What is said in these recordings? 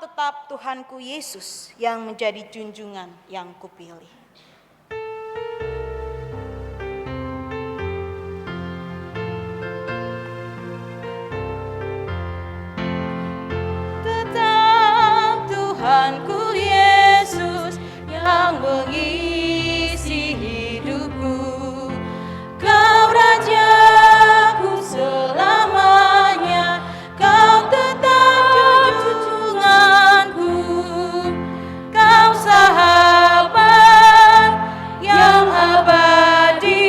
tetap Tuhanku Yesus yang menjadi junjungan yang kupilih. Tetap Tuhanku Yesus yang mengisi hidupku. Kau Rajaku selamanya, Kau tetap junjunganku. Kau sahabat yang abadi,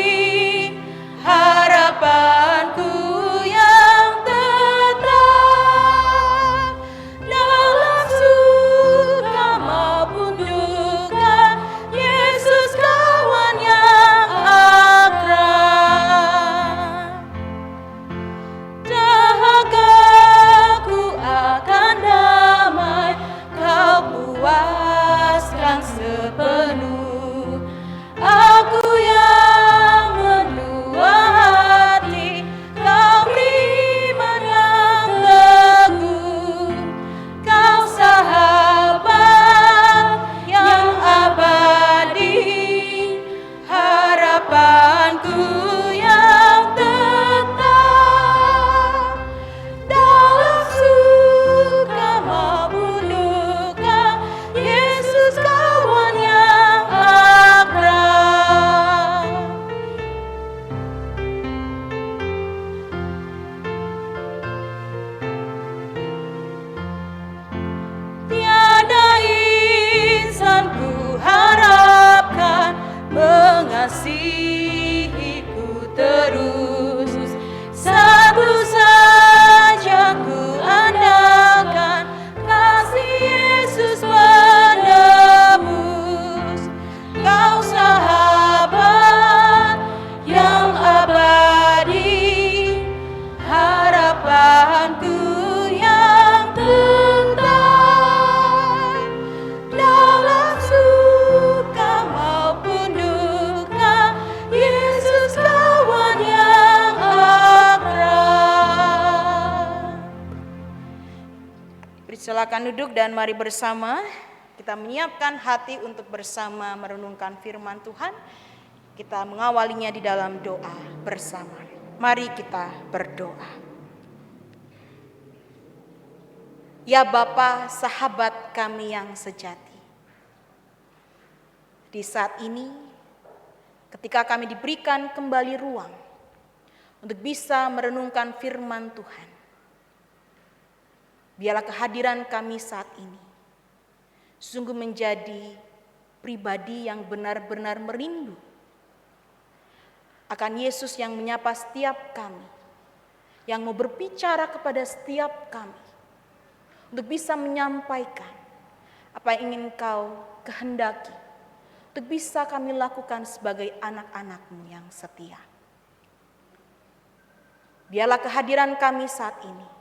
harapanku yang tetap. Dalam suka maupun duka, Yesus kawan yang akrab. Dahagaku akan damai, Kau puaskan sepenuh. Aku yang menua hati, Kau beriman yang teguh. Kau sahabat yang abadi, harapanku yang tetap. Dalam suka maupun duka, Yesus kawan yang akrab. Tiada insan ku harapkan mengasihiku terus. Satu saja ku andalkan, kasih Yesus menebus. Kau sahabat yang abadi, harapanku yang tetap. Dalam suka maupun duka, Yesus kawan yang akrab. Silakan duduk dan mari bersama kita menyiapkan hati untuk bersama merenungkan firman Tuhan. Kita mengawalinya di dalam doa bersama. Mari kita berdoa. Ya Bapa, sahabat kami yang sejati. Di saat ini, ketika kami diberikan kembali ruang untuk bisa merenungkan firman Tuhan, biarlah kehadiran kami saat ini sungguh menjadi pribadi yang benar-benar merindu akan Yesus yang menyapa setiap kami, yang mau berbicara kepada setiap kami, untuk bisa menyampaikan apa yang ingin Kau kehendaki, untuk bisa kami lakukan sebagai anak-anak-Mu yang setia. Biarlah kehadiran kami saat ini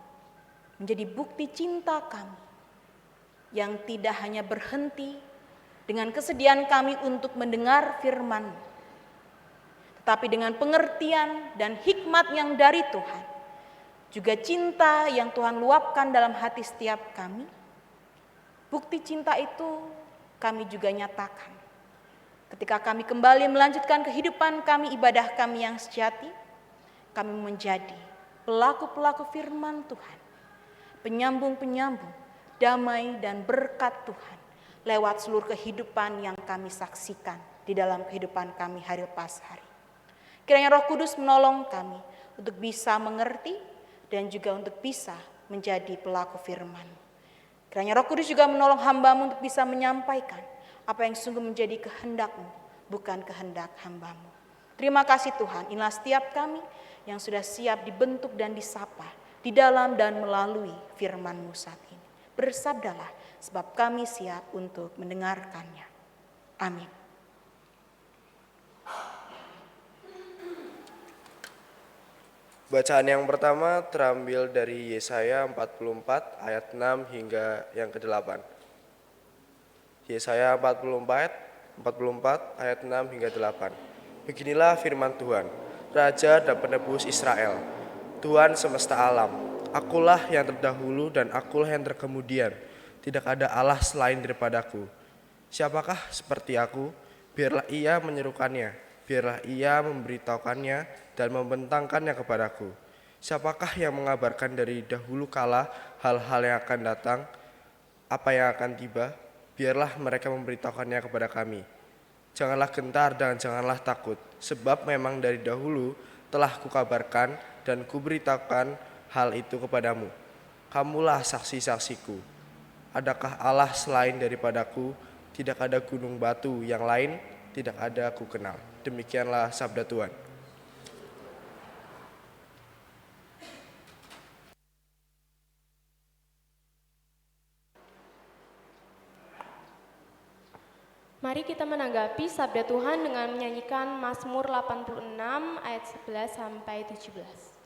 menjadi bukti cinta kami yang tidak hanya berhenti dengan kesediaan kami untuk mendengar firman-Mu, tetapi dengan pengertian dan hikmat yang dari Tuhan, juga cinta yang Tuhan luapkan dalam hati setiap kami. Bukti cinta itu kami juga nyatakan ketika kami kembali melanjutkan kehidupan kami, ibadah kami yang sejati. Kami menjadi pelaku-pelaku firman Tuhan, penyambung-penyambung damai dan berkat Tuhan lewat seluruh kehidupan yang kami saksikan di dalam kehidupan kami hari lepas hari. Kiranya Roh Kudus menolong kami untuk bisa mengerti dan juga untuk bisa menjadi pelaku firman. Kiranya Roh Kudus juga menolong hamba-Mu untuk bisa menyampaikan apa yang sungguh menjadi kehendak-Mu, bukan kehendak hamba-Mu. Terima kasih Tuhan, inilah setiap kami yang sudah siap dibentuk dan disapa di dalam dan melalui firman-Mu saat ini. Bersabdalah, sebab kami siap untuk mendengarkannya. Amin. Bacaan yang pertama terambil dari Yesaya 44 ayat 6 hingga yang ke-8. Yesaya 44 ayat 6 hingga 8. Beginilah firman Tuhan, Raja dan penebus Israel, Tuhan semesta alam. Akulah yang terdahulu dan akulah yang terkemudian. tidak ada Allah selain daripadaku. Siapakah seperti aku? Biarlah ia menyerukannya, biarlah ia memberitahukannya dan membentangkannya kepadaku. Siapakah yang mengabarkan dari dahulu kala hal-hal yang akan datang, apa yang akan tiba? Biarlah mereka memberitahukannya kepada kami. Janganlah gentar dan janganlah takut, sebab memang dari dahulu telah kukabarkan dan kuberitahukan hal itu kepadamu. Kamulah saksi-saksiku. Adakah Allah selain daripadaku? Tidak ada gunung batu yang lain, tidak ada aku kenal. Demikianlah sabda Tuhan. Mari kita menanggapi sabda Tuhan dengan menyanyikan Mazmur 86 ayat 11 sampai 17.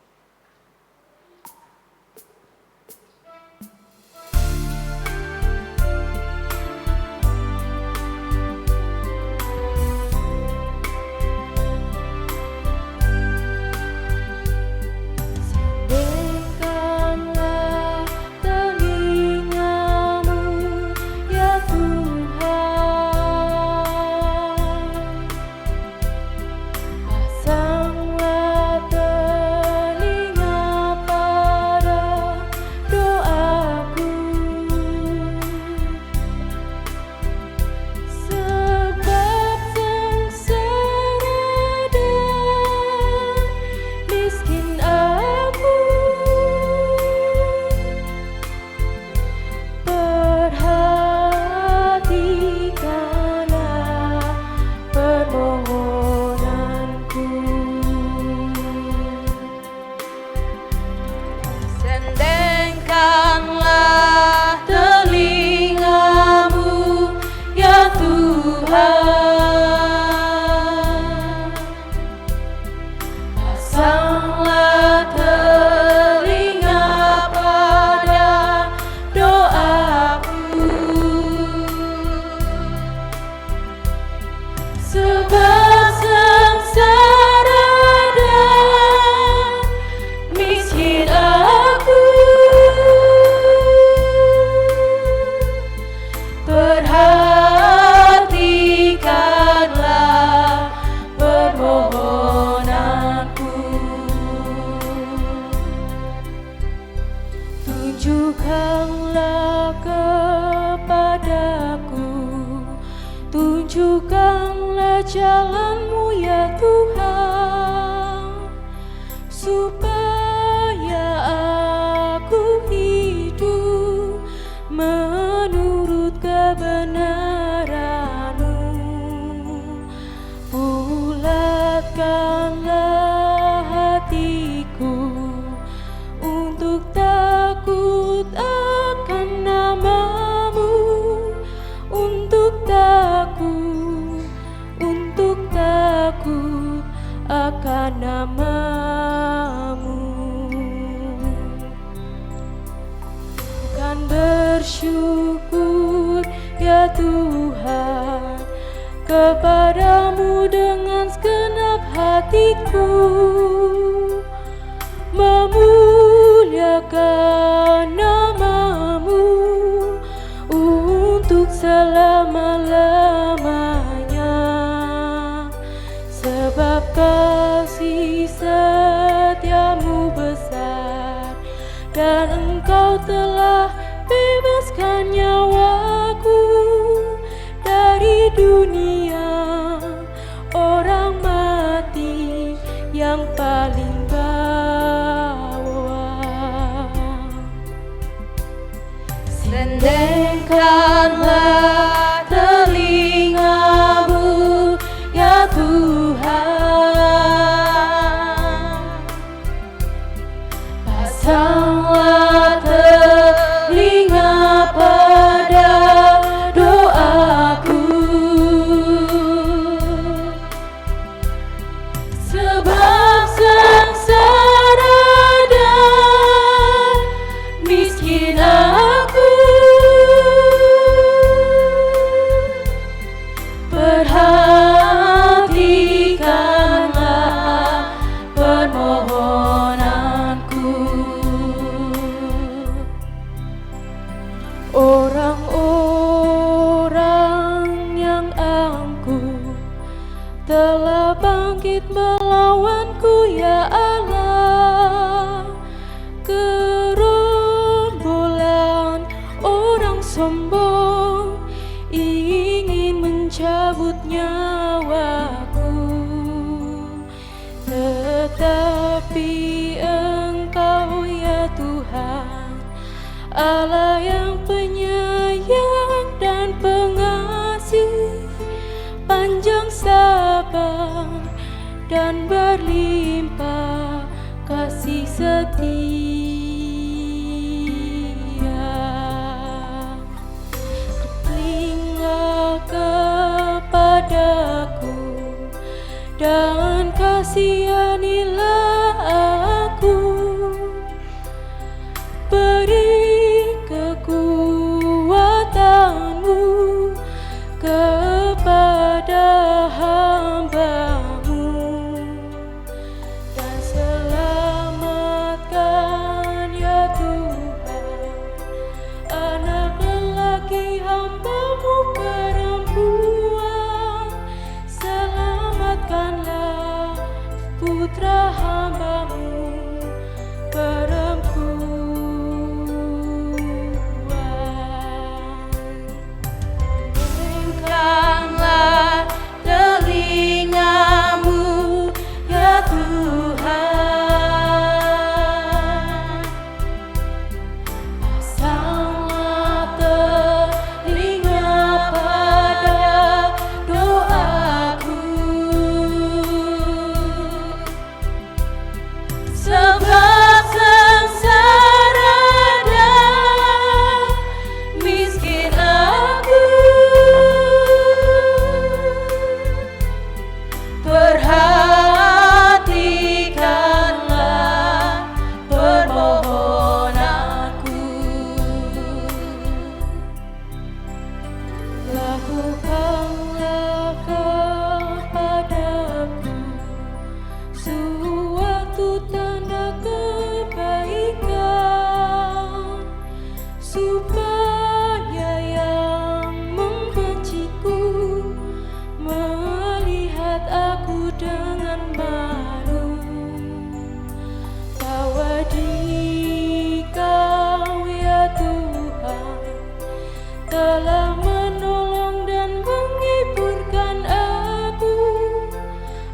Tunjukkanlah jalan-Mu ya Tuhan, supaya aku hidup menurut kebenaran-Mu. Bulatkanlah hatiku untuk takut akan nama-Mu, untuk takut akan nama-Mu. Kan bersyukur ya Tuhan kepadamu dengan segenap hatiku, memuliakan nama-Mu untuk selama-lamanya. Sebab kasih setia-Mu besar, dan Engkau telah bebaskan nyawaku dari dunia orang mati yang paling bawah. bangkit melawanku ya Allah. Gerombolan orang sombong ingin mencabut nyawaku, tetapi Engkau ya Tuhan, Allah yang penyayang dan pengasih, panjang sabar dan berlimpah kasih setia. Bertelinga kepadaku dan kasihanilah aku, beri kekuatanmu kepada hamba-Mu, dan selamatkan ya Tuhan anak lelaki hamba-Mu perempuan, selamatkanlah putra hamba-Mu perempuan. Berikanlah telinga-Mu ya Tuhan, pasanglah telinga pada doaku, sebab sengsara dan miskin aku. Perhatikanlah permohonanku, lakukanlah kepadaku suatu tanda kebaikan, supaya yang membenciku melihat aku dengan malu, bahwa Dikau ya Tuhan telah menolong dan menghiburkan aku.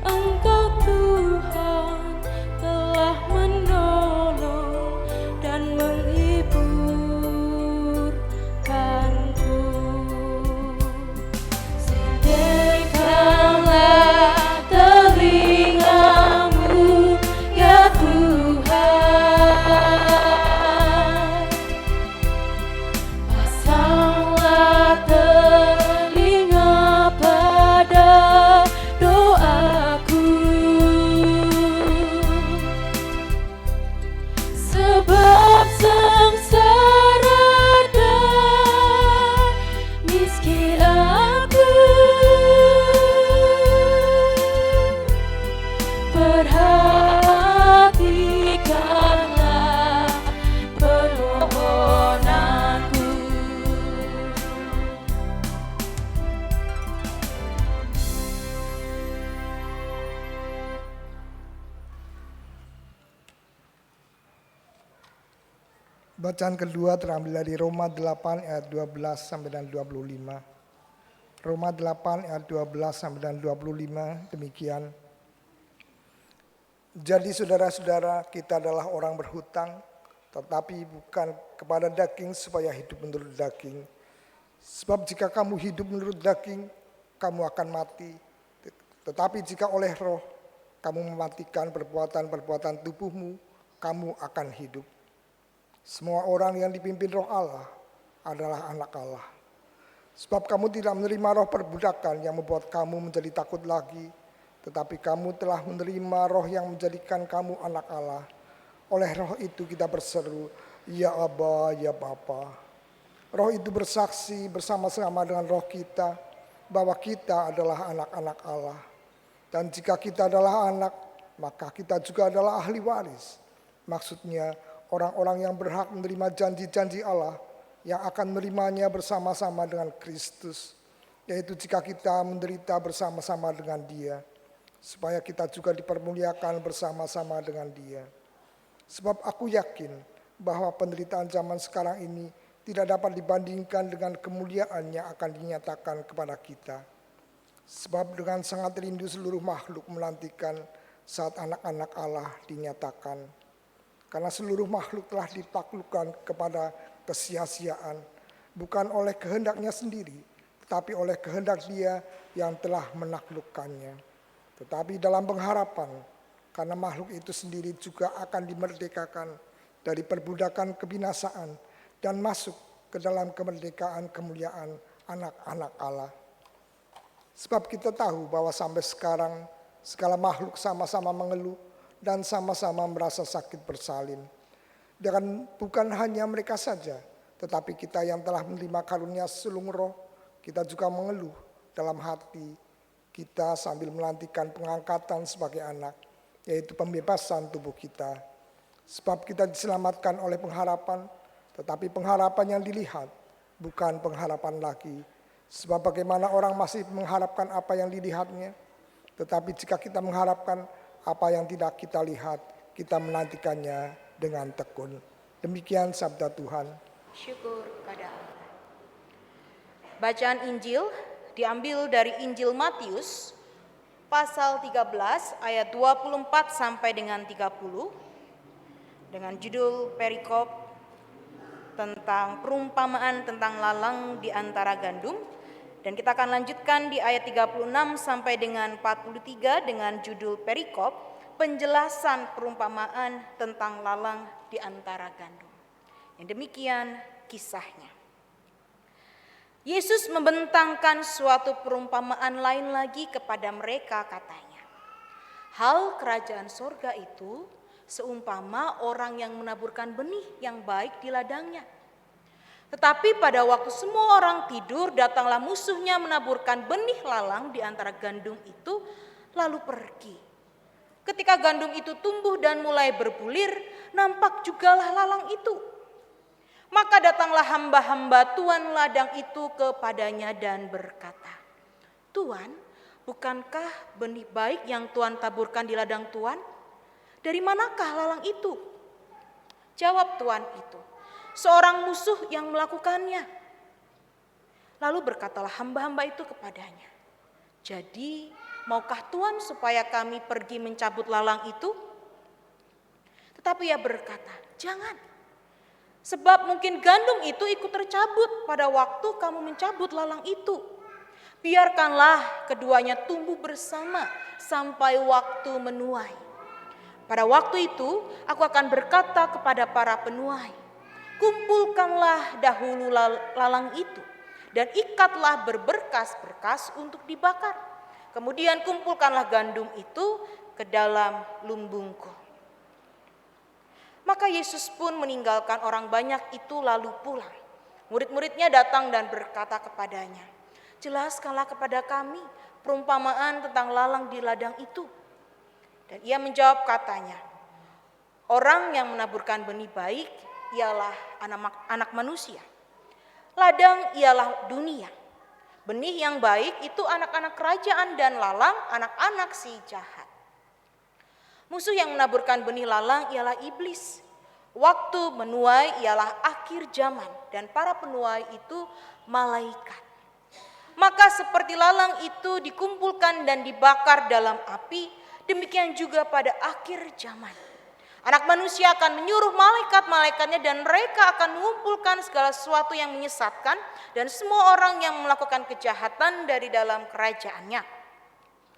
Engkau Tuhan telah menolong dan menghiburkanku. Sediakanlah telinga-Mu ya Tuhan, pasanglah telinga pada doaku, sebab sengsara dan miskin aku. Perhatikanlah permohonanku. Bacaan kedua terambil dari Roma 8 ayat 12 sampai dengan 25. Roma 8 ayat 12 sampai dengan 25 demikian. Jadi saudara-saudara, kita adalah orang berhutang, tetapi bukan kepada daging supaya hidup menurut daging. Sebab jika kamu hidup menurut daging, kamu akan mati. Tetapi jika oleh roh kamu mematikan perbuatan-perbuatan tubuhmu, kamu akan hidup. Semua orang yang dipimpin roh Allah adalah anak Allah. Sebab kamu tidak menerima roh perbudakan yang membuat kamu menjadi takut lagi, tetapi kamu telah menerima roh yang menjadikan kamu anak Allah. Oleh roh itu kita berseru, ya Aba, ya Bapa. Roh itu bersaksi bersama-sama dengan roh kita bahwa kita adalah anak-anak Allah. Dan jika kita adalah anak, maka kita juga adalah ahli waris. Maksudnya orang-orang yang berhak menerima janji-janji Allah yang akan menerimanya bersama-sama dengan Kristus. Yaitu jika kita menderita bersama-sama dengan Dia, supaya kita juga dipermuliakan bersama-sama dengan Dia. Sebab aku yakin bahwa penderitaan zaman sekarang ini tidak dapat dibandingkan dengan kemuliaan yang akan dinyatakan kepada kita. Sebab dengan sangat rindu seluruh makhluk menantikan saat anak-anak Allah dinyatakan. Karena seluruh makhluk telah ditaklukkan kepada kesia-siaan, bukan oleh kehendaknya sendiri, tetapi oleh kehendak Dia yang telah menaklukkannya. Tetapi dalam pengharapan, karena makhluk itu sendiri juga akan dimerdekakan dari perbudakan kebinasaan dan masuk ke dalam kemerdekaan kemuliaan anak-anak Allah. Sebab kita tahu bahwa sampai sekarang segala makhluk sama-sama mengeluh dan sama-sama merasa sakit bersalin. Dan bukan hanya mereka saja, tetapi kita yang telah menerima karunia sulung roh, kita juga mengeluh dalam hati kita sambil menantikan pengangkatan sebagai anak, yaitu pembebasan tubuh kita. Sebab kita diselamatkan oleh pengharapan, tetapi pengharapan yang dilihat bukan pengharapan lagi. Sebab bagaimana orang masih mengharapkan apa yang dilihatnya, tetapi jika kita mengharapkan apa yang tidak kita lihat, kita menantikannya dengan tekun. Demikian sabda Tuhan. Syukur kepada Allah. Bacaan Injil diambil dari Injil Matius pasal 13 ayat 24 sampai dengan 30 dengan judul perikop tentang perumpamaan tentang lalang di antara gandum, dan kita akan lanjutkan di ayat 36 sampai dengan 43 dengan judul perikop penjelasan perumpamaan tentang lalang di antara gandum. Yang demikian kisahnya. Yesus membentangkan suatu perumpamaan lain lagi kepada mereka, katanya, hal kerajaan sorga itu seumpama orang yang menaburkan benih yang baik di ladangnya. Tetapi pada waktu semua orang tidur, datanglah musuhnya menaburkan benih lalang di antara gandum itu, lalu pergi. Ketika gandum itu tumbuh dan mulai berbulir, nampak jugalah lalang itu. Maka datanglah hamba-hamba tuan ladang itu kepadanya dan berkata, Tuan, bukankah benih baik yang Tuan taburkan di ladang Tuan? Dari manakah lalang itu? Jawab tuan itu, seorang musuh yang melakukannya. Lalu berkatalah hamba-hamba itu kepadanya, jadi maukah Tuan supaya kami pergi mencabut lalang itu? Tetapi ia berkata, jangan. Sebab mungkin gandum itu ikut tercabut pada waktu kamu mencabut lalang itu. Biarkanlah keduanya tumbuh bersama sampai waktu menuai. Pada waktu itu aku akan berkata kepada para penuai, kumpulkanlah dahulu lalang itu dan ikatlah berberkas-berkas untuk dibakar. Kemudian kumpulkanlah gandum itu ke dalam lumbungku. Maka Yesus pun meninggalkan orang banyak itu lalu pulang. Murid-muridnya datang dan berkata kepadanya, jelaskanlah kepada kami perumpamaan tentang lalang di ladang itu. Dan ia menjawab katanya, orang yang menaburkan benih baik ialah anak manusia. Ladang ialah dunia. Benih yang baik itu anak-anak kerajaan dan lalang anak-anak si jahat. Musuh yang menaburkan benih lalang ialah iblis. Waktu menuai ialah akhir zaman dan para penuai itu malaikat. Maka seperti lalang itu dikumpulkan dan dibakar dalam api, demikian juga pada akhir zaman. Anak manusia akan menyuruh malaikat-malaikatnya dan mereka akan mengumpulkan segala sesuatu yang menyesatkan dan semua orang yang melakukan kejahatan dari dalam kerajaannya.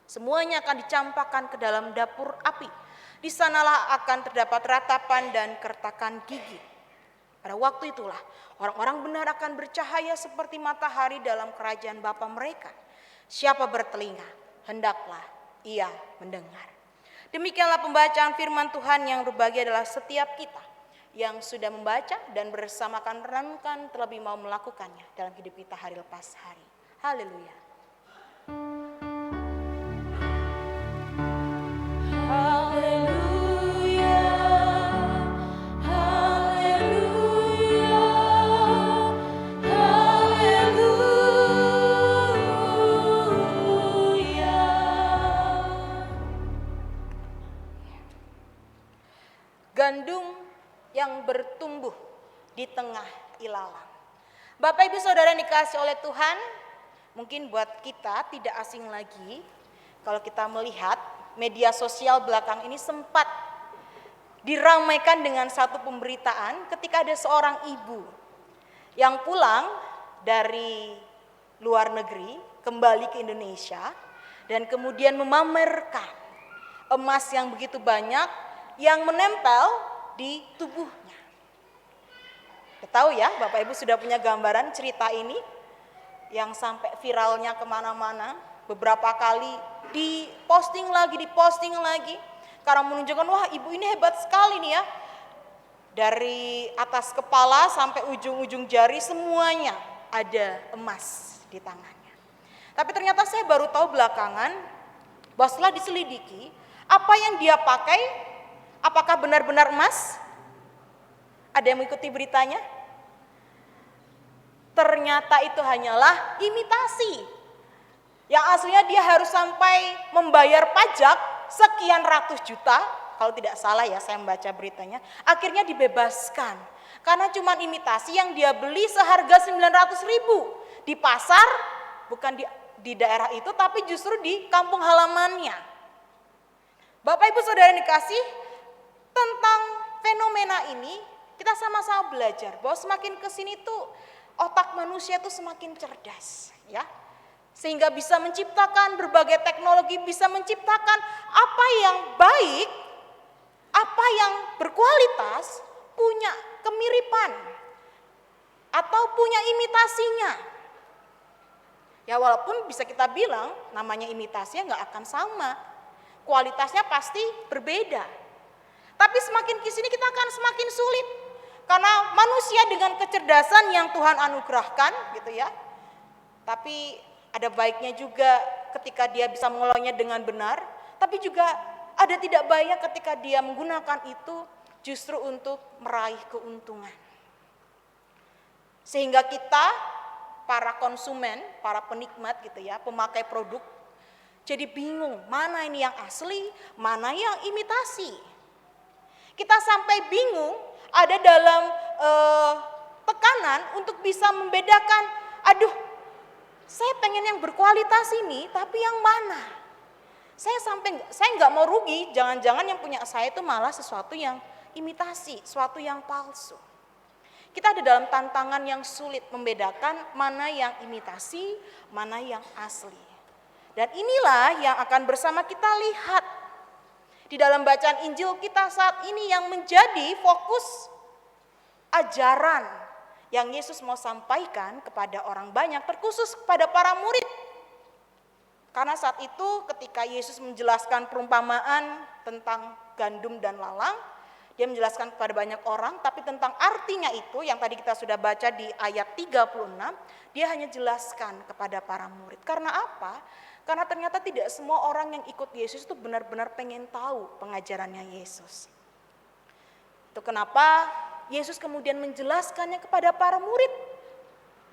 Semuanya akan dicampakkan ke dalam dapur api. Di sanalah akan terdapat ratapan dan kertakan gigi. Pada waktu itulah orang-orang benar akan bercahaya seperti matahari dalam kerajaan Bapa mereka. Siapa bertelinga, hendaklah ia mendengar. Demikianlah pembacaan firman Tuhan. Yang berbahagia adalah setiap kita yang sudah membaca dan bersamakan merenungkan terlebih mau melakukannya dalam hidup kita hari lepas hari. Haleluya. Haleluya, haleluya, haleluya. yang bertumbuh di tengah ilalang. Bapak Ibu Saudara yang dikasihi oleh Tuhan, mungkin buat kita tidak asing lagi kalau kita melihat media sosial belakang ini sempat diramaikan dengan satu pemberitaan ketika ada seorang ibu yang pulang dari luar negeri kembali ke Indonesia dan kemudian memamerkan emas yang begitu banyak yang menempel di tubuhnya. Kita tahu ya, Bapak Ibu sudah punya gambaran cerita ini yang sampai viralnya kemana-mana, beberapa kali diposting lagi, karena menunjukkan wah ibu ini hebat sekali nih ya. Dari atas kepala sampai ujung-ujung jari semuanya ada emas di tangannya. Tapi ternyata saya baru tahu belakangan bahwa setelah diselidiki, apa yang dia pakai, apakah benar-benar emas? Ada yang mengikuti beritanya? Ternyata itu hanyalah imitasi. Yang aslinya dia harus sampai membayar pajak sekian ratus juta, kalau tidak salah ya saya membaca beritanya, akhirnya dibebaskan. Karena cuma imitasi yang dia beli seharga 900.000 di pasar, bukan di daerah itu, tapi justru di kampung halamannya. Bapak Ibu Saudara yang dikasih, tentang fenomena ini kita sama-sama belajar bahwa semakin kesini tuh otak manusia tuh semakin cerdas, ya. Sehingga bisa menciptakan berbagai teknologi, bisa menciptakan apa yang baik, apa yang berkualitas, punya kemiripan atau punya imitasinya. Ya walaupun bisa kita bilang namanya imitasinya nggak akan sama, kualitasnya pasti berbeda. Tapi semakin kesini kita akan semakin sulit, karena manusia dengan kecerdasan yang Tuhan anugerahkan, gitu ya. Tapi ada baiknya juga ketika dia bisa mengolahnya dengan benar, tapi juga ada tidak baiknya ketika dia menggunakan itu justru untuk meraih keuntungan. Sehingga kita, para konsumen, para penikmat gitu ya, pemakai produk, jadi bingung mana ini yang asli, mana yang imitasi. Kita sampai bingung, ada dalam tekanan untuk bisa membedakan, aduh, saya pengen yang berkualitas ini, tapi yang mana? Saya nggak mau rugi, jangan-jangan yang punya saya itu malah sesuatu yang imitasi, sesuatu yang palsu. Kita ada dalam tantangan yang sulit membedakan mana yang imitasi, mana yang asli. Dan inilah yang akan bersama kita lihat di dalam bacaan Injil kita saat ini yang menjadi fokus ajaran yang Yesus mau sampaikan kepada orang banyak, terkhusus kepada para murid. Karena saat itu ketika Yesus menjelaskan perumpamaan tentang gandum dan lalang, dia menjelaskan kepada banyak orang, tapi tentang artinya itu yang tadi kita sudah baca di ayat 36, dia hanya jelaskan kepada para murid. Karena apa? Karena ternyata tidak semua orang yang ikut Yesus itu benar-benar pengen tahu pengajarannya Yesus. Itu kenapa Yesus kemudian menjelaskannya kepada para murid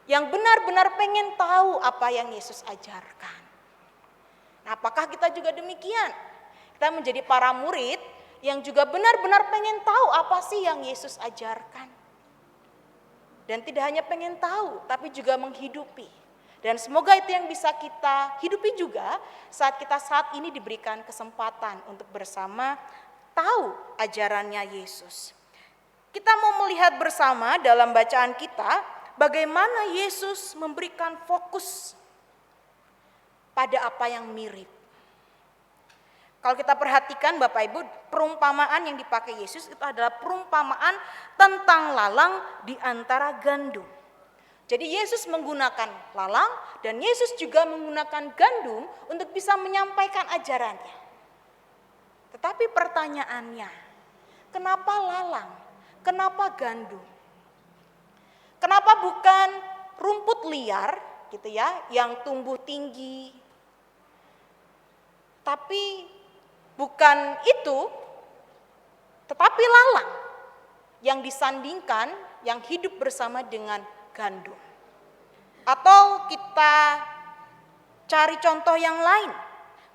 yang benar-benar pengen tahu apa yang Yesus ajarkan. Nah, apakah kita juga demikian? Kita menjadi para murid yang juga benar-benar pengen tahu apa sih yang Yesus ajarkan. Dan tidak hanya pengen tahu, tapi juga menghidupi. Dan semoga itu yang bisa kita hidupi juga saat kita saat ini diberikan kesempatan untuk bersama tahu ajarannya Yesus. Kita mau melihat bersama dalam bacaan kita bagaimana Yesus memberikan fokus pada apa yang mirip. Kalau kita perhatikan Bapak Ibu, perumpamaan yang dipakai Yesus itu adalah perumpamaan tentang lalang di antara gandum. Jadi Yesus menggunakan lalang dan Yesus juga menggunakan gandum untuk bisa menyampaikan ajarannya. Tetapi pertanyaannya, kenapa lalang? Kenapa gandum? Kenapa bukan rumput liar gitu ya, yang tumbuh tinggi? Tapi bukan itu, tetapi lalang yang disandingkan, yang hidup bersama dengan gandum. Atau kita cari contoh yang lain.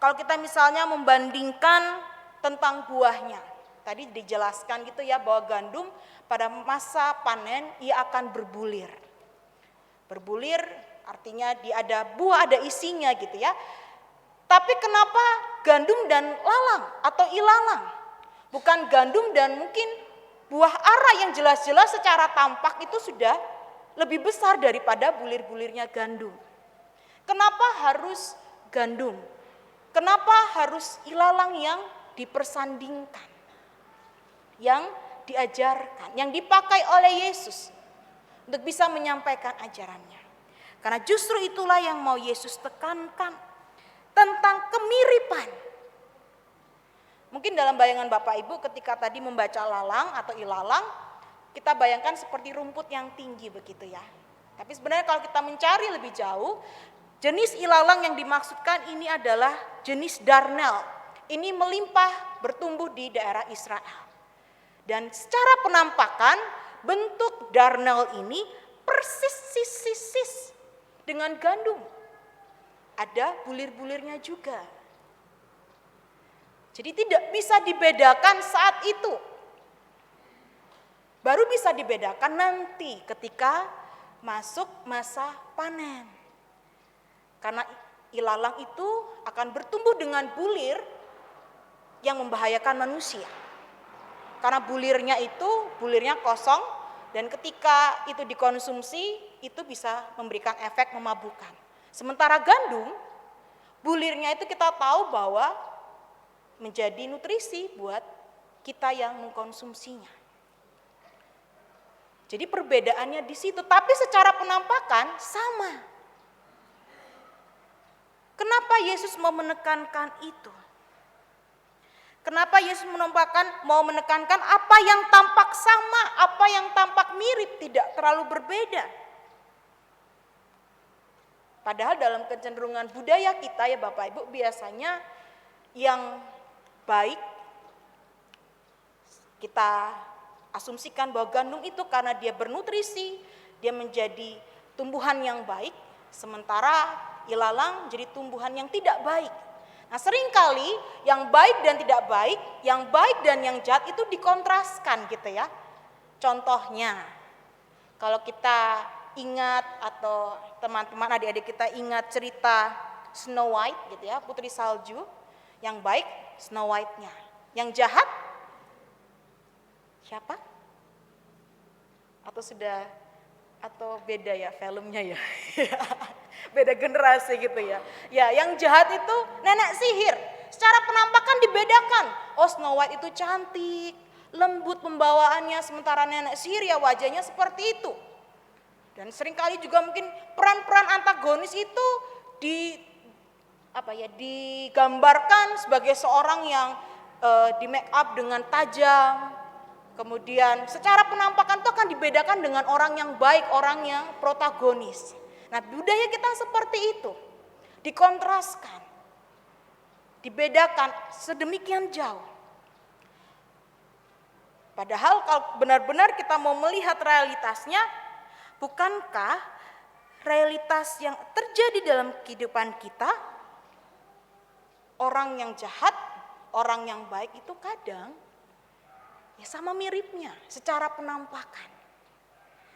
Kalau kita misalnya membandingkan tentang buahnya. tadi dijelaskan gitu ya, bahwa gandum pada masa panen ia akan berbulir. Berbulir artinya dia ada buah, ada isinya gitu ya. Tapi kenapa gandum dan lalang atau ilalang? Bukan gandum dan mungkin buah ara yang jelas-jelas secara tampak itu sudah lebih besar daripada bulir-bulirnya gandum. Kenapa harus gandum? Kenapa harus ilalang yang dipersandingkan? Yang diajarkan, yang dipakai oleh Yesus untuk bisa menyampaikan ajarannya. Karena justru itulah yang mau Yesus tekankan tentang kemiripan. Mungkin dalam bayangan Bapak Ibu ketika tadi membaca lalang atau ilalang, kita bayangkan seperti rumput yang tinggi begitu ya. Tapi sebenarnya kalau kita mencari lebih jauh, jenis ilalang yang dimaksudkan ini adalah jenis darnel. Ini melimpah bertumbuh di daerah Israel. Dan secara penampakan bentuk darnel ini persis sis dengan gandum. Ada bulir-bulirnya juga. Jadi tidak bisa dibedakan saat itu. Baru bisa dibedakan nanti ketika masuk masa panen. Karena ilalang itu akan bertumbuh dengan bulir yang membahayakan manusia. Karena bulirnya kosong dan ketika itu dikonsumsi itu bisa memberikan efek memabukkan. Sementara gandum, bulirnya itu kita tahu bahwa menjadi nutrisi buat kita yang mengkonsumsinya. Jadi perbedaannya di situ, tapi secara penampakan sama. Kenapa Yesus mau menekankan itu? Kenapa Yesus mau menekankan apa yang tampak sama, apa yang tampak mirip, tidak terlalu berbeda. Padahal dalam kecenderungan budaya kita ya Bapak Ibu, biasanya yang baik kita asumsikan bahwa gandum itu karena dia bernutrisi, dia menjadi tumbuhan yang baik, sementara ilalang jadi tumbuhan yang tidak baik. Nah seringkali yang baik dan tidak baik, yang baik dan yang jahat itu dikontraskan gitu ya. Contohnya, kalau kita ingat atau teman-teman adik-adik kita ingat cerita Snow White gitu ya, Putri Salju, yang baik Snow White-nya, yang jahat siapa? Atau beda ya filmnya ya. Beda generasi gitu ya. Ya, yang jahat itu nenek sihir. Secara penampakan dibedakan. Oh, Snow White itu cantik, lembut pembawaannya, sementara nenek sihir ya wajahnya seperti itu. Dan seringkali juga mungkin peran-peran antagonis itu digambarkan sebagai seorang yang di make up dengan tajam. Kemudian secara penampakan itu akan dibedakan dengan orang yang baik, orang yang protagonis. Nah budaya kita seperti itu, dikontraskan, dibedakan sedemikian jauh. Padahal kalau benar-benar kita mau melihat realitasnya, bukankah realitas yang terjadi dalam kehidupan kita, orang yang jahat, orang yang baik itu kadang ya sama miripnya secara penampakan.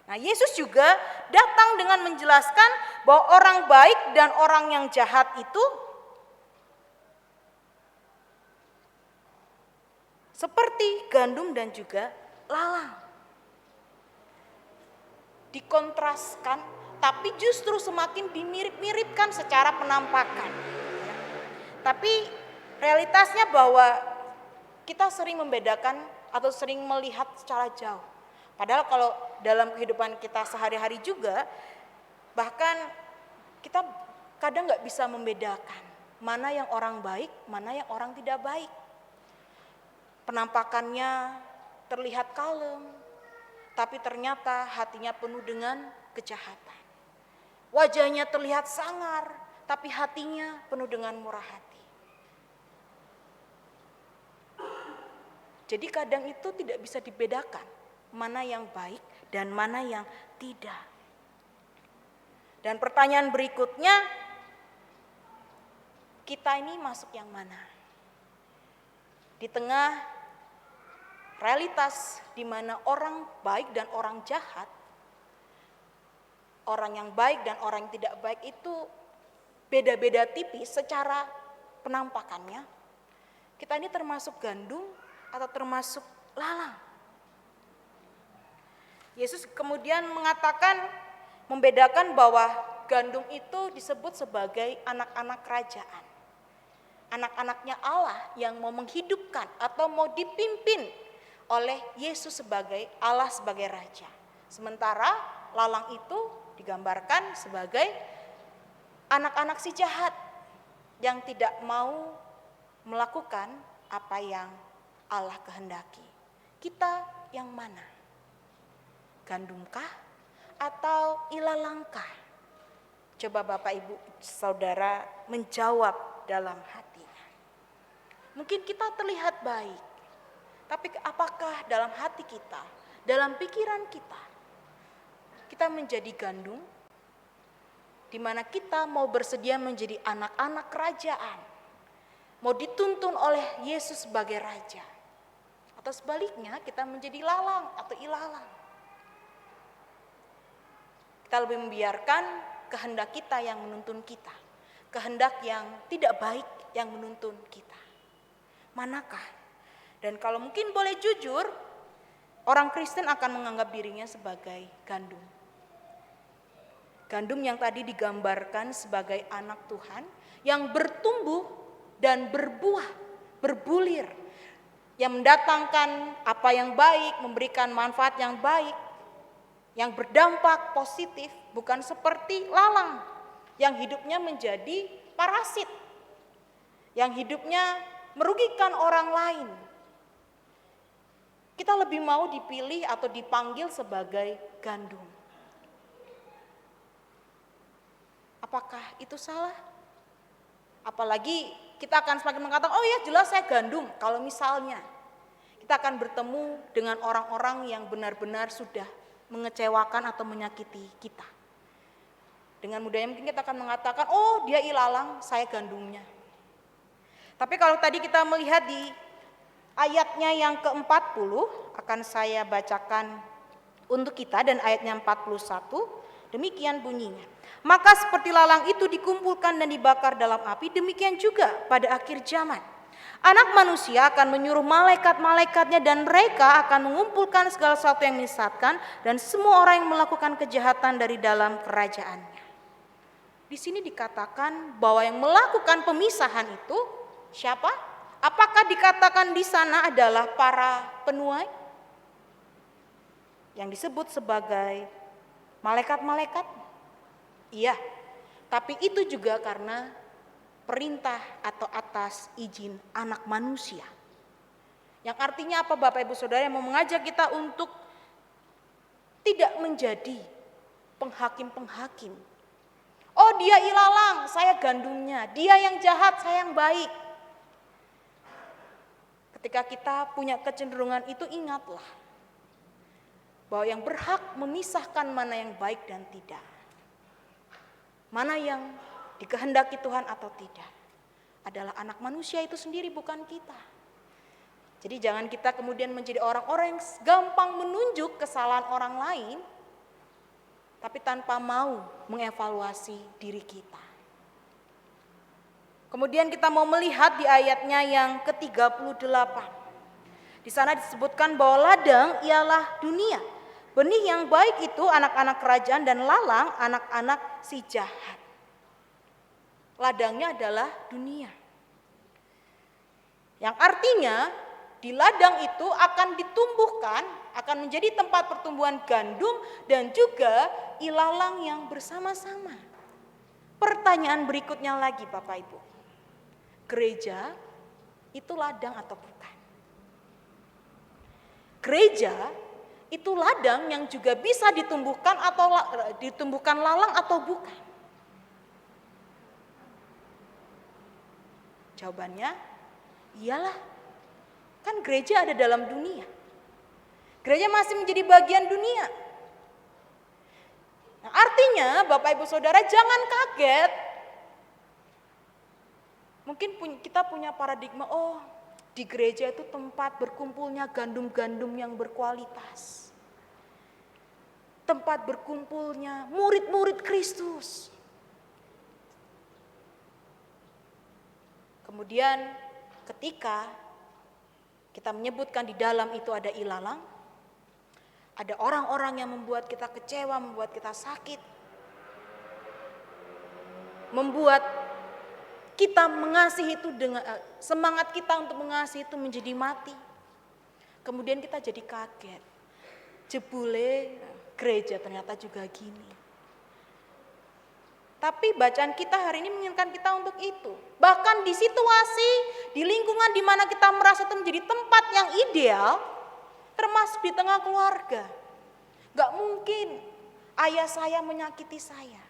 Nah Yesus juga datang dengan menjelaskan bahwa orang baik dan orang yang jahat itu seperti gandum dan juga lalang. Dikontraskan tapi justru semakin dimirip-miripkan secara penampakan. Tapi realitasnya bahwa kita sering membedakan atau sering melihat secara jauh. Padahal kalau dalam kehidupan kita sehari-hari juga, bahkan kita kadang nggak bisa membedakan mana yang orang baik, mana yang orang tidak baik. Penampakannya terlihat kalem, tapi ternyata hatinya penuh dengan kejahatan. Wajahnya terlihat sangar, tapi hatinya penuh dengan murah hati. Jadi kadang itu tidak bisa dibedakan mana yang baik dan mana yang tidak. Dan pertanyaan berikutnya, kita ini masuk yang mana? Di tengah realitas di mana orang baik dan orang jahat, orang yang baik dan orang yang tidak baik itu beda-beda tipis secara penampakannya. Kita ini termasuk gandum atau termasuk lalang? Yesus kemudian mengatakan, membedakan bahwa gandum itu disebut sebagai anak-anak kerajaan. Anak-anaknya Allah yang mau menghidupkan atau mau dipimpin oleh Yesus sebagai Allah sebagai Raja. Sementara lalang itu digambarkan sebagai anak-anak si jahat yang tidak mau melakukan apa yang Allah kehendaki. Kita yang mana? Gandumkah atau ilalangkah? Coba Bapak Ibu Saudara menjawab dalam hatinya. Mungkin kita terlihat baik, tapi apakah dalam hati kita, dalam pikiran kita menjadi gandum, di mana kita mau bersedia menjadi anak-anak kerajaan, mau dituntun oleh Yesus sebagai Raja, atau sebaliknya kita menjadi lalang atau ilalang. Kita lebih membiarkan kehendak kita yang menuntun kita, kehendak yang tidak baik yang menuntun kita. Manakah? Dan kalau mungkin boleh jujur, orang Kristen akan menganggap dirinya sebagai gandum. Gandum yang tadi digambarkan sebagai anak Tuhan yang bertumbuh dan berbuah, berbulir, yang mendatangkan apa yang baik, memberikan manfaat yang baik, yang berdampak positif, bukan seperti lalang yang hidupnya menjadi parasit, yang hidupnya merugikan orang lain. Kita lebih mau dipilih atau dipanggil sebagai gandum. Apakah itu salah? Apalagi kita akan semakin mengatakan, oh ya jelas saya gandum. Kalau misalnya kita akan bertemu dengan orang-orang yang benar-benar sudah mengecewakan atau menyakiti kita. Dengan mudahnya mungkin kita akan mengatakan, oh dia ilalang, saya gandumnya. Tapi kalau tadi kita melihat di ayatnya yang ke-40, akan saya bacakan untuk kita dan ayatnya 41, demikian bunyinya. Maka seperti lalang itu dikumpulkan dan dibakar dalam api, demikian juga pada akhir zaman. Anak manusia akan menyuruh malaikat-malaikatnya dan mereka akan mengumpulkan segala sesuatu yang menyesatkan dan semua orang yang melakukan kejahatan dari dalam kerajaannya. Di sini dikatakan bahwa yang melakukan pemisahan itu siapa? Apakah dikatakan di sana adalah para penuai yang disebut sebagai malaikat-malaikat? Iya, tapi itu juga karena perintah atau atas izin anak manusia. Yang artinya apa Bapak Ibu Saudara, yang mau mengajak kita untuk tidak menjadi penghakim-penghakim. Oh dia ilalang, saya gandumnya. Dia yang jahat, saya yang baik. Ketika kita punya kecenderungan itu, ingatlah bahwa yang berhak memisahkan mana yang baik dan tidak, mana yang dikehendaki Tuhan atau tidak, adalah anak manusia itu sendiri, bukan kita. Jadi jangan kita kemudian menjadi orang-orang yang gampang menunjuk kesalahan orang lain, tapi tanpa mau mengevaluasi diri kita. Kemudian kita mau melihat di ayatnya yang ke-38. Di sana disebutkan bahwa ladang ialah dunia. Benih yang baik itu anak-anak kerajaan dan lalang anak-anak si jahat. Ladangnya adalah dunia. Yang artinya di ladang itu akan ditumbuhkan, akan menjadi tempat pertumbuhan gandum dan juga ilalang yang bersama-sama. Pertanyaan berikutnya lagi Bapak Ibu. Gereja itu ladang atau bukan? Gereja itu ladang yang juga bisa ditumbuhkan atau ditumbuhkan lalang atau bukan? Jawabannya, iyalah. Kan gereja ada dalam dunia. Gereja masih menjadi bagian dunia. Nah, artinya Bapak Ibu Saudara jangan kaget. Mungkin kita punya paradigma, oh Di gereja itu tempat berkumpulnya gandum-gandum yang berkualitas. Tempat berkumpulnya murid-murid Kristus. Kemudian ketika kita menyebutkan di dalam itu ada ilalang, ada orang-orang yang membuat kita kecewa, membuat kita sakit, membuat kita mengasihi itu dengan semangat kita untuk mengasihi itu menjadi mati. Kemudian kita jadi kaget. Jebule gereja ternyata juga gini. Tapi bacaan kita hari ini menginginkan kita untuk itu. Bahkan di situasi, di lingkungan di mana kita merasa itu menjadi tempat yang ideal, termasuk di tengah keluarga. Gak mungkin ayah saya menyakiti saya.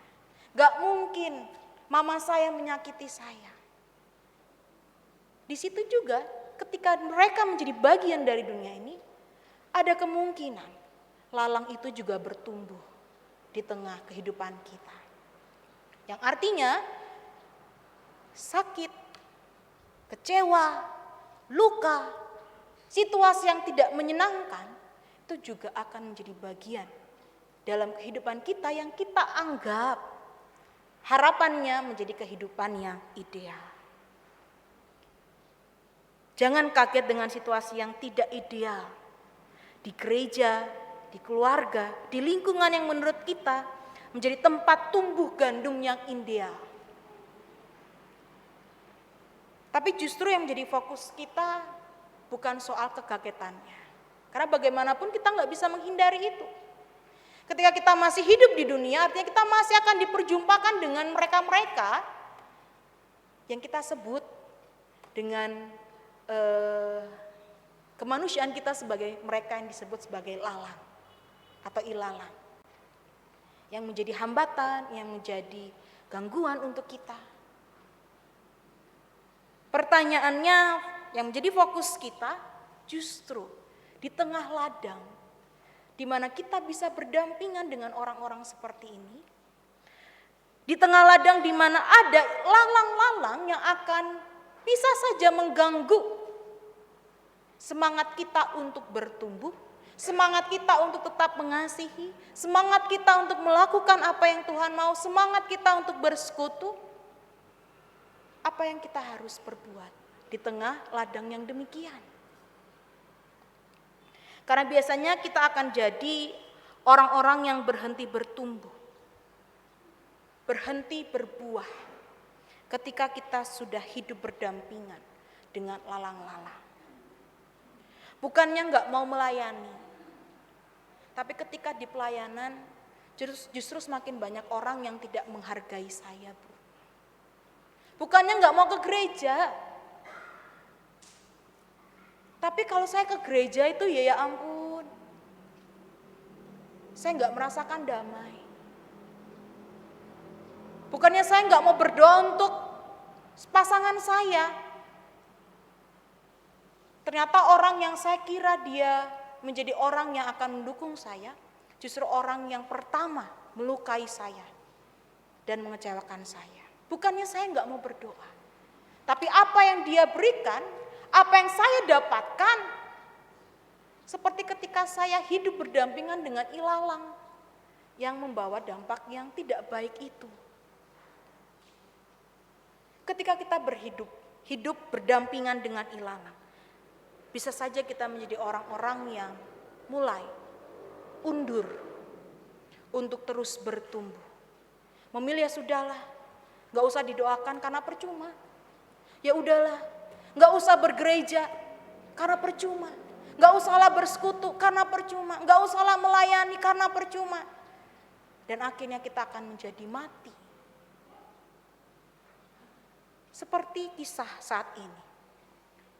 Gak mungkin mama saya menyakiti saya. Di situ juga ketika mereka menjadi bagian dari dunia ini, ada kemungkinan lalang itu juga bertumbuh di tengah kehidupan kita. Yang artinya sakit, kecewa, luka, situasi yang tidak menyenangkan itu juga akan menjadi bagian dalam kehidupan kita yang kita anggap harapannya menjadi kehidupan yang ideal. Jangan kaget dengan situasi yang tidak ideal. Di gereja, di keluarga, di lingkungan yang menurut kita menjadi tempat tumbuh gandum yang ideal. Tapi justru yang menjadi fokus kita bukan soal kekagetannya. Karena bagaimanapun kita nggak bisa menghindari itu. Ketika kita masih hidup di dunia, artinya kita masih akan diperjumpakan dengan mereka-mereka yang kita sebut dengan kemanusiaan kita sebagai mereka yang disebut sebagai lalang atau ilalang. Yang menjadi hambatan, yang menjadi gangguan untuk kita. Pertanyaannya yang menjadi fokus kita justru di tengah ladang di mana kita bisa berdampingan dengan orang-orang seperti ini. Di tengah ladang di mana ada lalang-lalang yang akan bisa saja mengganggu semangat kita untuk bertumbuh, semangat kita untuk tetap mengasihi, semangat kita untuk melakukan apa yang Tuhan mau, semangat kita untuk bersekutu. Apa yang kita harus perbuat di tengah ladang yang demikian? Karena biasanya kita akan jadi orang-orang yang berhenti bertumbuh, berhenti berbuah ketika kita sudah hidup berdampingan dengan lalang-lalang. Bukannya nggak mau melayani, tapi ketika di pelayanan justru semakin banyak orang yang tidak menghargai saya, Bu. Bukannya nggak mau ke gereja, tapi kalau saya ke gereja itu ya ampun, saya nggak merasakan damai. Bukannya saya nggak mau berdoa untuk pasangan saya, ternyata orang yang saya kira dia menjadi orang yang akan mendukung saya, justru orang yang pertama melukai saya dan mengecewakan saya. Bukannya saya nggak mau berdoa, tapi apa yang dia berikan, apa yang saya dapatkan, seperti ketika saya hidup berdampingan dengan ilalang yang membawa dampak yang tidak baik itu. Ketika kita hidup berdampingan dengan ilalang, bisa saja kita menjadi orang-orang yang mulai undur untuk terus bertumbuh. Memilih ya sudahlah, gak usah didoakan karena percuma. Ya udahlah, gak usah bergereja karena percuma. Gak usahlah bersekutu karena percuma. Gak usahlah melayani karena percuma. Dan akhirnya kita akan menjadi mati. Seperti kisah saat ini.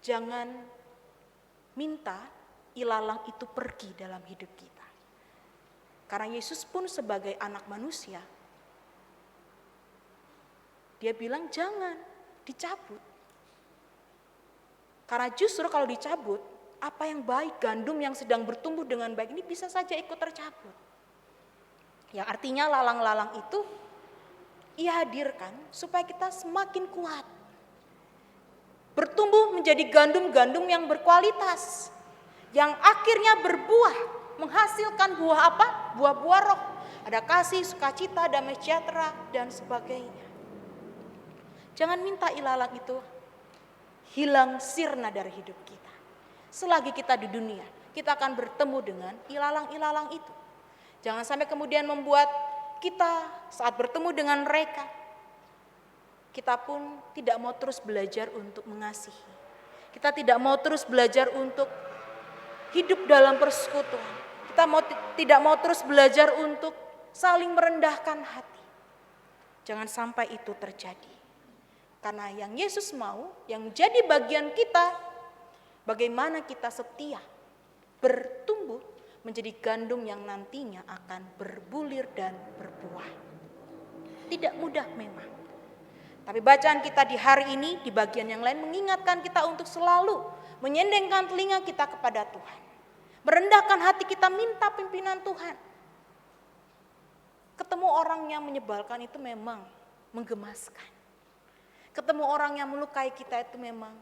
Jangan minta ilalang itu pergi dalam hidup kita. Karena Yesus pun sebagai anak manusia, dia bilang jangan dicabut. Karena justru kalau dicabut, apa yang baik, gandum yang sedang bertumbuh dengan baik ini bisa saja ikut tercabut. Yang artinya lalang-lalang itu ia hadirkan supaya kita semakin kuat. bertumbuh menjadi gandum-gandum yang berkualitas, yang akhirnya berbuah, menghasilkan buah apa? Buah-buah roh. Ada kasih, sukacita, damai sejahtera, dan sebagainya. Jangan minta ilalang itu hilang sirna dari hidup kita. Selagi kita di dunia, kita akan bertemu dengan ilalang-ilalang itu. Jangan sampai kemudian membuat kita saat bertemu dengan mereka, kita pun tidak mau terus belajar untuk mengasihi. Kita tidak mau terus belajar untuk hidup dalam persekutuan. Kita tidak mau terus belajar untuk saling merendahkan hati. Jangan sampai itu terjadi. Karena yang Yesus mau, yang jadi bagian kita, bagaimana kita setia, bertumbuh menjadi gandum yang nantinya akan berbulir dan berbuah. Tidak mudah memang. Tapi bacaan kita di hari ini, di bagian yang lain mengingatkan kita untuk selalu menyendengkan telinga kita kepada Tuhan. Merendahkan hati kita, minta pimpinan Tuhan. Ketemu orang yang menyebalkan itu memang menggemaskan. Ketemu orang yang melukai kita itu memang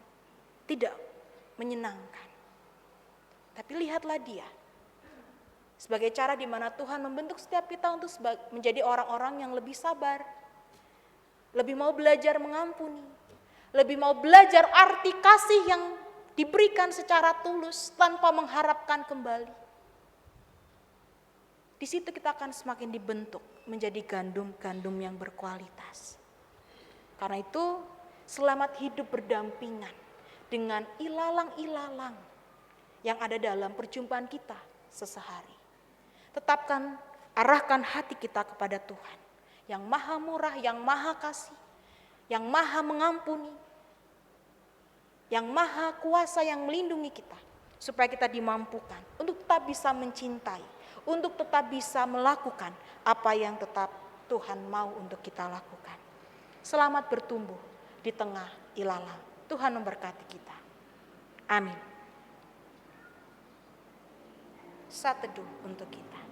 tidak menyenangkan. Tapi lihatlah dia sebagai cara di mana Tuhan membentuk setiap kita untuk menjadi orang-orang yang lebih sabar, lebih mau belajar mengampuni, lebih mau belajar arti kasih yang diberikan secara tulus tanpa mengharapkan kembali. Di situ kita akan semakin dibentuk menjadi gandum-gandum yang berkualitas. Karena itu, selamat hidup berdampingan dengan ilalang-ilalang yang ada dalam perjumpaan kita sesehari. Tetapkan, arahkan hati kita kepada Tuhan yang maha murah, yang maha kasih, yang maha mengampuni, yang maha kuasa yang melindungi kita. Supaya kita dimampukan untuk tetap bisa mencintai, untuk tetap bisa melakukan apa yang tetap Tuhan mau untuk kita lakukan. Selamat bertumbuh di tengah ilalang. Tuhan memberkati kita. Amin. Saat teduh untuk kita.